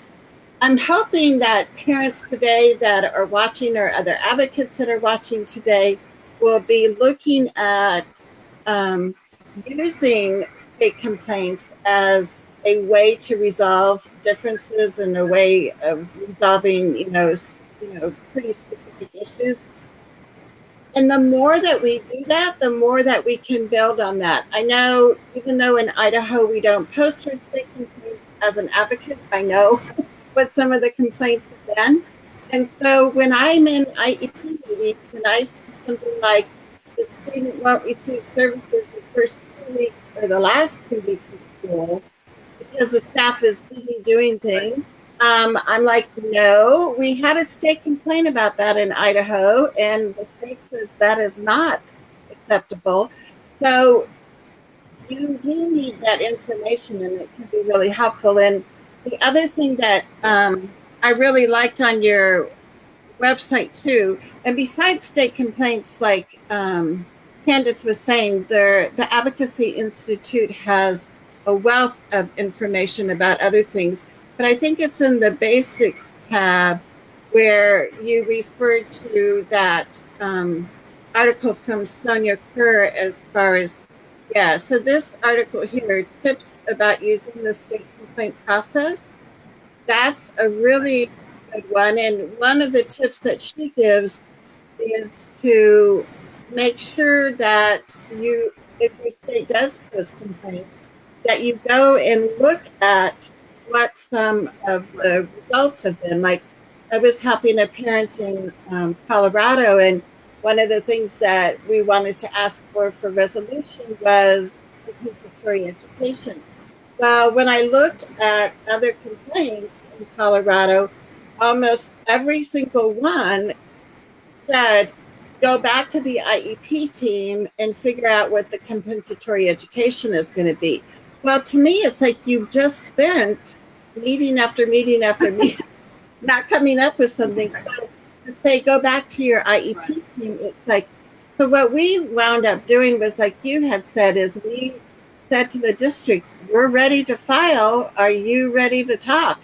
I'm hoping that parents today that are watching, or other advocates that are watching today, will be looking at using state complaints as a way to resolve differences and a way of resolving, pretty specific issues. And the more that we do that, the more that we can build on that. I know, even though in Idaho we don't post our state complaints, as an advocate, I know what some of the complaints have been. And so when I'm in IEP meetings and I see something like the student won't receive services the first 2 weeks or the last 2 weeks of school because the staff is busy doing things, I'm like, no, we had a state complaint about that in Idaho, and the state says that is not acceptable. So you do need that information, and it can be really helpful. And the other thing that I really liked on your website too, and besides state complaints, like Candace was saying, the Advocacy Institute has a wealth of information about other things, but I think it's in the basics tab where you referred to that article from Sonia Kerr as far as, yeah, so this article here, tips about using the state complaint process, that's a really good one. And one of the tips that she gives is to make sure that you, if your state does post complaints, that you go and look at what some of the results have been. Like, I was helping a parent in Colorado, and one of the things that we wanted to ask for resolution was compensatory education. Well, when I looked at other complaints in Colorado, almost every single one said, go back to the IEP team and figure out what the compensatory education is going to be. Well, to me, it's like you've just spent meeting after meeting after meeting, not coming up with something. So to say, go back to your IEP team, it's like, so what we wound up doing was, like you had said, is we said to the district, we're ready to file. Are you ready to talk?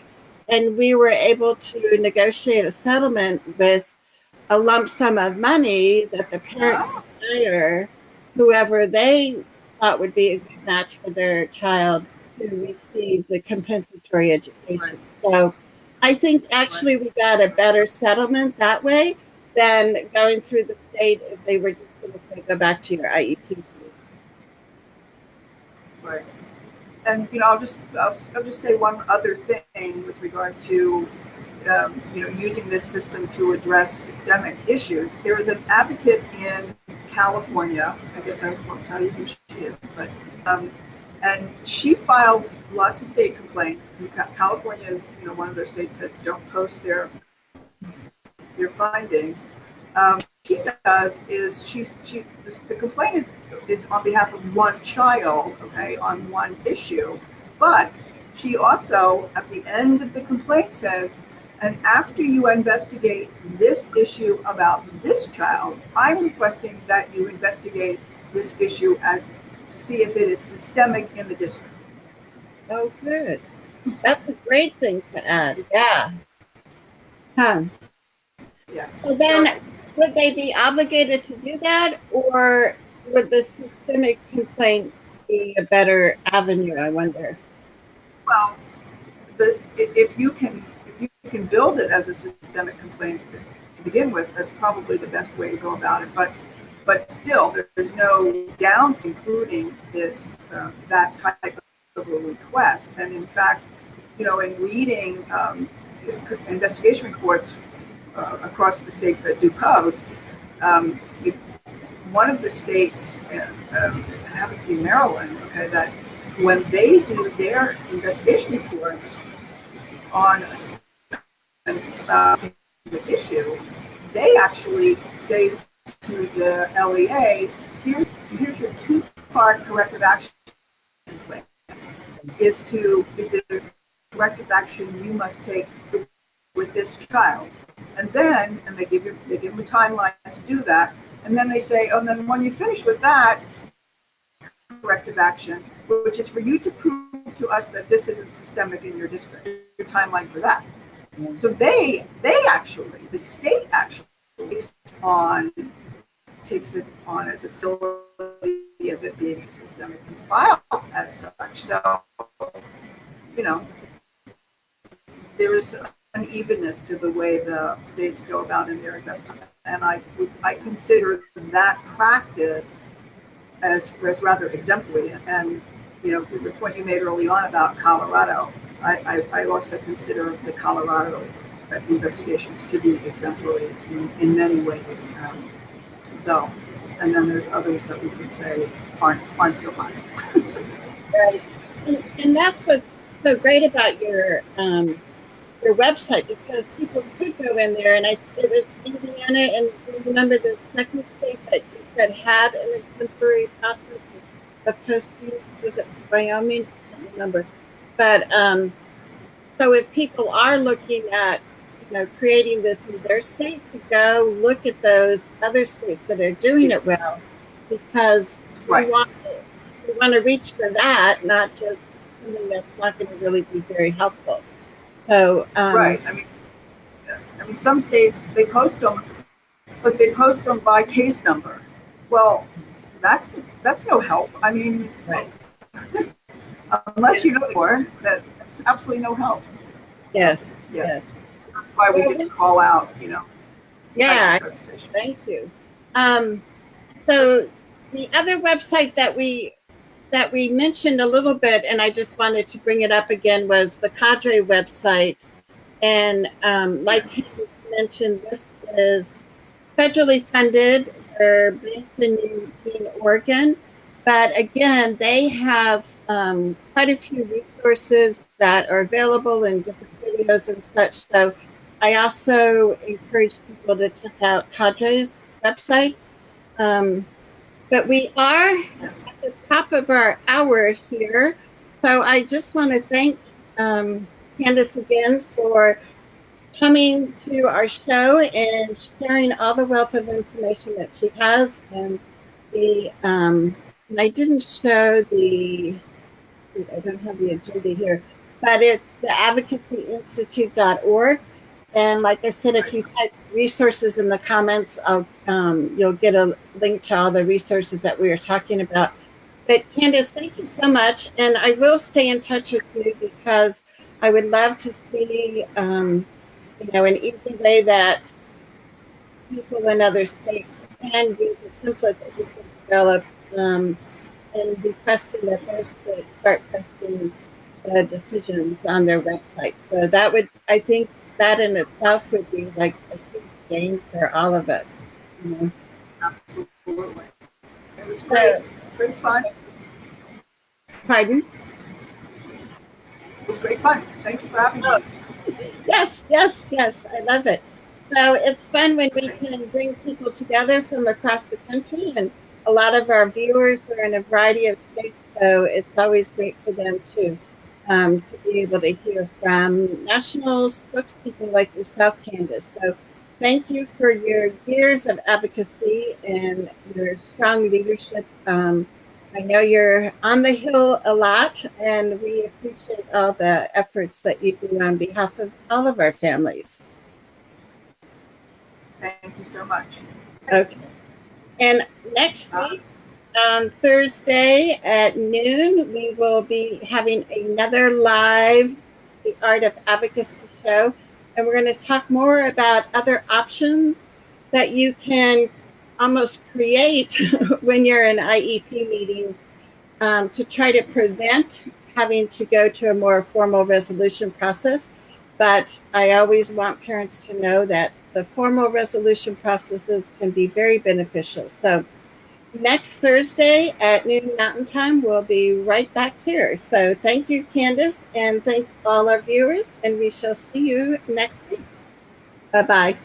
And we were able to negotiate a settlement with a lump sum of money that the parent could hire whoever they thought would be a good match for their child to receive the compensatory education. So I think actually we got a better settlement that way than going through the state if they were just going to say, go back to your IEP. Right. And I'll just say one other thing with regard to using this system to address systemic issues. There is an advocate in California. I guess I won't tell you who she is, but and she files lots of state complaints. California is one of those states that don't post their findings. She does is the complaint is on behalf of one child, okay, on one issue, but she also at the end of the complaint says, and after you investigate this issue about this child, I'm requesting that you investigate this issue as to see if it is systemic in the district. Oh, good. That's a great thing to add. Yeah. Huh. Yeah. So then, would they be obligated to do that, or would the systemic complaint be a better avenue, I wonder? Well, if you can build it as a systemic complaint to begin with, that's probably the best way to go about it. But still, there's no downs including this that type of a request. And in fact, in reading investigation reports across the states that do post, one of the states happens to be Maryland. Okay, that when they do their investigation reports on the issue, they actually say to the LEA, here's your two-part corrective action plan. Is the corrective action you must take with this child, and they give them a timeline to do that, and then they say, and then when you finish with that corrective action, which is for you to prove to us that this isn't systemic in your district, your timeline for that. So the state actually takes it on as a facility of it being a systemic file as such. So, there's an evenness to the way the states go about in their investigation, and I consider that practice as rather exemplary. And to the point you made early on about Colorado, I also consider the Colorado investigations to be exemplary in many ways. So, and then there's others that we could say aren't so hot. Right. And that's what's so great about your website, because people could go in there, and it was Indiana, and remember the second state that you said had an exemplary process of posting, was it Wyoming? I don't remember. But so if people are looking at, creating this in their state, to go look at those other states that are doing it well, because Right. we want to reach for that, not just something that's not going to really be very helpful. So Right. I mean, some states they post them, but they post them by case number. Well, that's no help. I mean, right. Unless you know more, that's absolutely no help. Yes. So, yeah. Yes. So that's why we did call out, Yeah. Thank you. So the other website that we mentioned a little bit, and I just wanted to bring it up again, was the Cadre website. And like you mentioned, this is federally funded. They're based in Eugene, Oregon. But again, they have quite a few resources that are available in different videos and such. So I also encourage people to check out Cadre's website. But we are at the top of our hour here. So I just want to thank Candace again for coming to our show and sharing all the wealth of information that she has. And and I didn't show I don't have the agenda here, but it's the advocacyinstitute.org. And like I said, if you type resources in the comments, you'll get a link to all the resources that we were talking about. But Candace, thank you so much. And I will stay in touch with you, because I would love to see, an easy way that people in other states can use a template that you can develop, and requesting that those states start posting decisions on their website. So I think that in itself would be like a huge gain for all of us. Absolutely. It was great. Great fun. Pardon? It was great fun. Thank you for having me. Yes. I love it. So it's fun when we can bring people together from across the country, and a lot of our viewers are in a variety of states, so it's always great for them to be able to hear from national spokespeople like yourself, Candace. So thank you for your years of advocacy and your strong leadership. I know you're on the Hill a lot, and we appreciate all the efforts that you do on behalf of all of our families. Thank you so much. Okay. And next week, on Thursday at noon, we will be having another live The Art of Advocacy show. And we're going to talk more about other options that you can almost create when you're in IEP meetings, to try to prevent having to go to a more formal resolution process. But I always want parents to know that the formal resolution processes can be very beneficial. So next Thursday at noon Mountain Time, we'll be right back here. So thank you, Candace, and thank all our viewers, and we shall see you next week. Bye-bye.